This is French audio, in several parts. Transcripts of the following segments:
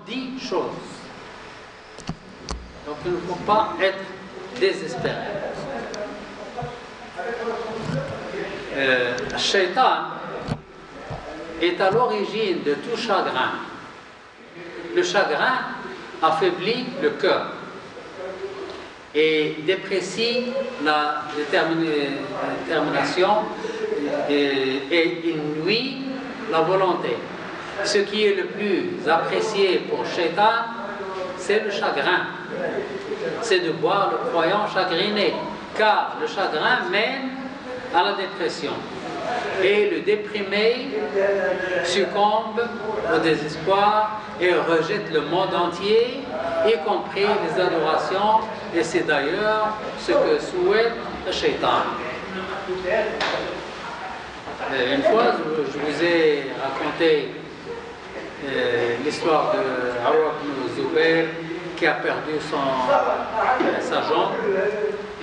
10 choses. Donc il ne faut pas être désespéré. Shaitan est à l'origine de tout chagrin. Le chagrin affaiblit le cœur et déprécie la détermination et il nuit la volonté. Ce qui est le plus apprécié pour Shaitan, c'est le chagrin. C'est de voir le croyant chagriné, car le chagrin mène à la dépression. Et le déprimé succombe au désespoir et rejette le monde entier, y compris les adorations, et c'est d'ailleurs ce que souhaite le Shaitan. Une fois, je vous ai raconté l'histoire de Urwa ibn Zubayr qui a perdu sa jambe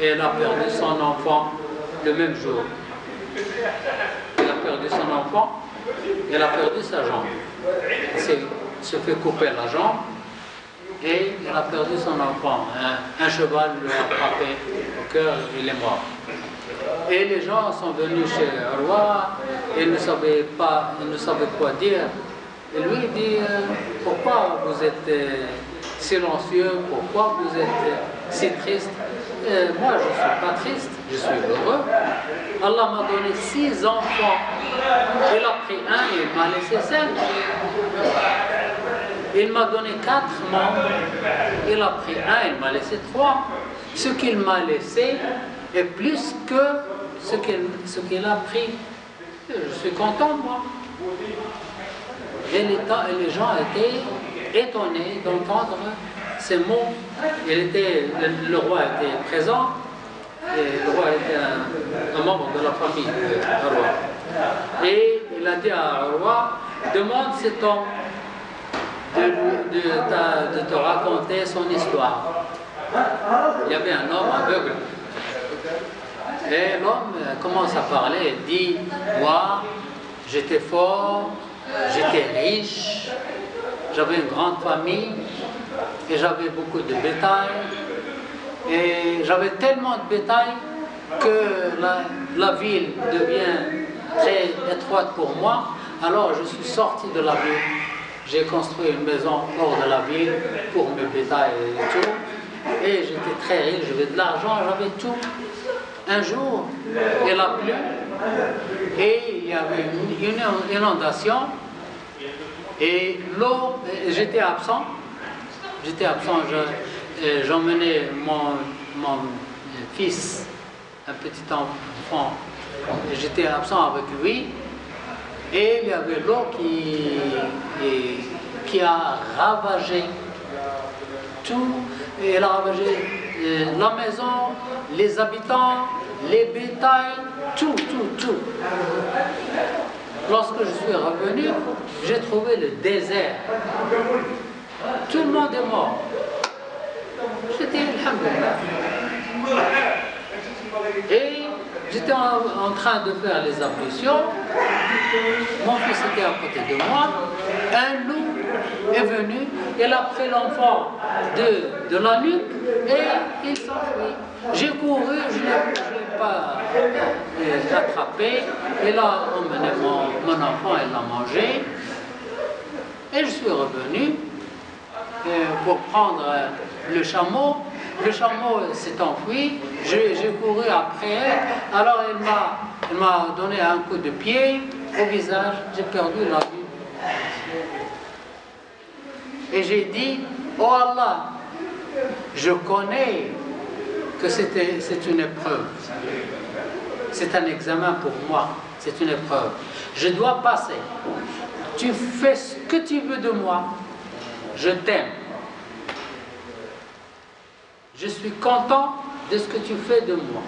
et elle a perdu son enfant le même jour. Elle a perdu son enfant et elle a perdu sa jambe. Elle se fait couper la jambe et elle a perdu son enfant. Un cheval lui a frappé au cœur et il est mort. Et les gens sont venus chez Urwa et ils ne savaient quoi dire. Et lui dit, pourquoi vous êtes silencieux, pourquoi vous êtes si triste? Moi je ne suis pas triste, je suis heureux. Allah m'a donné 6 enfants, il a pris un et il m'a laissé 5. Il m'a donné 4 membres, il a pris un et il m'a laissé 3. Ce qu'il m'a laissé est plus que ce qu'il a pris. Je suis content moi. Et les gens étaient étonnés d'entendre ces mots. Le roi était présent, et le roi était un membre de la famille du roi. Et il a dit à Urwa, demande cet homme de te raconter son histoire. Il y avait un homme aveugle. Et l'homme commence à parler et dit, moi, j'étais fort, j'étais riche, j'avais une grande famille et j'avais beaucoup de bétail. Et j'avais tellement de bétail que la ville devient très étroite pour moi. Alors je suis sorti de la ville, j'ai construit une maison hors de la ville pour mes bétails et tout. Et j'étais très riche, j'avais de l'argent, j'avais tout. Un jour, il a plu et il y avait une inondation et l'eau, j'étais absent, j'emmenais mon fils, un petit enfant, j'étais absent avec lui et il y avait l'eau qui a ravagé tout, et elle a ravagé la maison, les habitants, les bétails, tout. Lorsque je suis revenu, j'ai trouvé le désert. Tout le monde est mort. J'étais alhamdoulilah. Et j'étais en train de faire les ablutions. Mon fils était à côté de moi. Un loup est venu, il a pris l'enfant de la nuque et il s'enfuit. J'ai couru, je ne l'ai pas attrapé. Il a emmené mon enfant, il l'a mangé. Et je suis revenu pour prendre le chameau. Le chameau s'est enfui, j'ai couru après elle. Alors elle m'a donné un coup de pied au visage, j'ai perdu la vue. Et j'ai dit, oh Allah, je connais que c'est une épreuve. C'est un examen pour moi, c'est une épreuve. Je dois passer. Tu fais ce que tu veux de moi. Je t'aime. Je suis content de ce que tu fais de moi.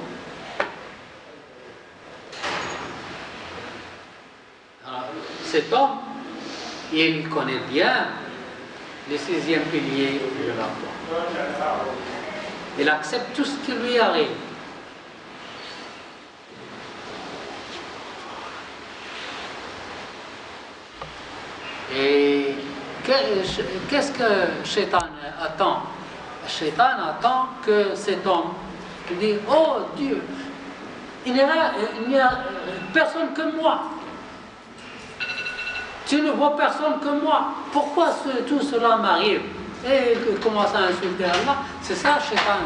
Alors, cet homme, il connaît bien le 6e pilier de la foi. Il accepte tout ce qui lui arrive. Et qu'est-ce que Shaitan attend? Shaitan attend que cet homme dit, oh Dieu, il n'y a personne que moi. Tu ne vois personne que moi. Pourquoi tout cela m'arrive? Et il commence à insulter Allah. C'est ça, Shaitan,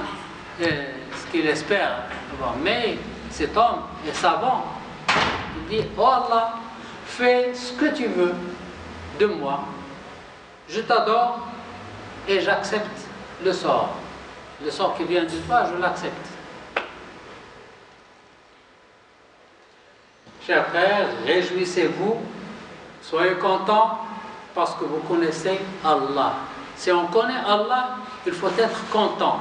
ce qu'il espère. Mais cet homme est savant. Il dit, oh Allah, fais ce que tu veux de moi. Je t'adore et j'accepte le sort. Le sort qui vient de toi, je l'accepte. Chers frères, réjouissez-vous, soyez contents parce que vous connaissez Allah. Si on connaît Allah, il faut être content.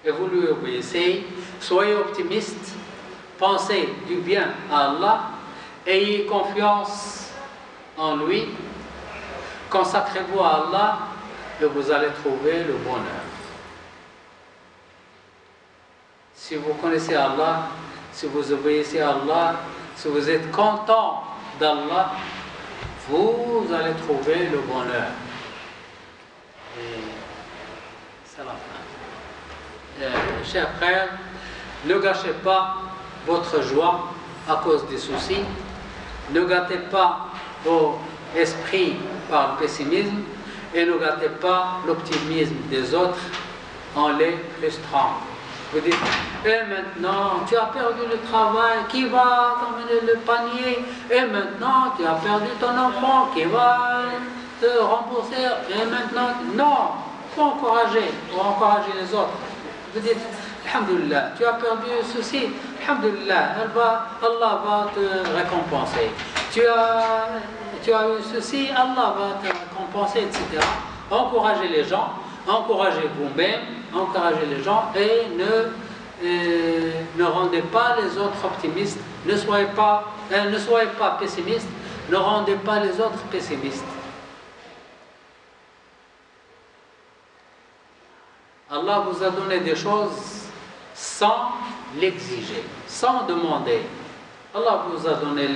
Et vous lui obéissez, soyez optimistes, pensez du bien à Allah, ayez confiance en lui, consacrez-vous à Allah et vous allez trouver le bonheur. Si vous connaissez Allah, si vous obéissez à Allah, si vous êtes content d'Allah, vous allez trouver le bonheur. Et c'est la fin. Chers frères, ne gâchez pas votre joie à cause des soucis. Ne gâtez pas vos esprits par le pessimisme et ne gâtez pas l'optimisme des autres en les frustrant. Vous dites, et maintenant tu as perdu le travail, qui va t'emmener le panier? Et maintenant tu as perdu ton enfant, qui va te rembourser? Et maintenant, non, il faut encourager les autres. Vous dites, alhamdulillah, tu as perdu ceci, alhamdulillah, Allah va te récompenser. Tu as eu ceci, Allah va te récompenser, etc. Encouragez les gens, encouragez vous-même, encouragez les gens et ne rendez pas les autres optimistes, ne soyez pas pessimistes, ne rendez pas les autres pessimistes. Allah vous a donné des choses sans l'exiger, sans demander. Allah vous a donné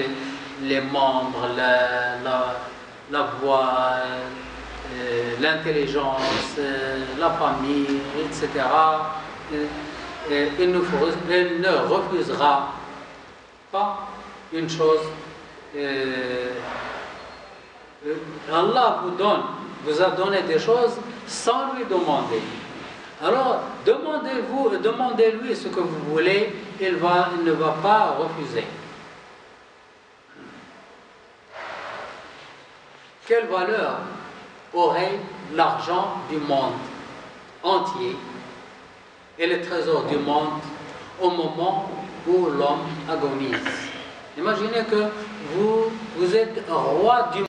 les membres, la voix, l'intelligence, la famille, etc. Il ne refusera pas une chose. Allah vous a donné des choses sans lui demander. Alors, demandez-lui ce que vous voulez, il ne va pas refuser. Quelle valeur aurait l'argent du monde entier et les trésors du monde au moment où l'homme agonise? Imaginez que vous êtes roi du monde.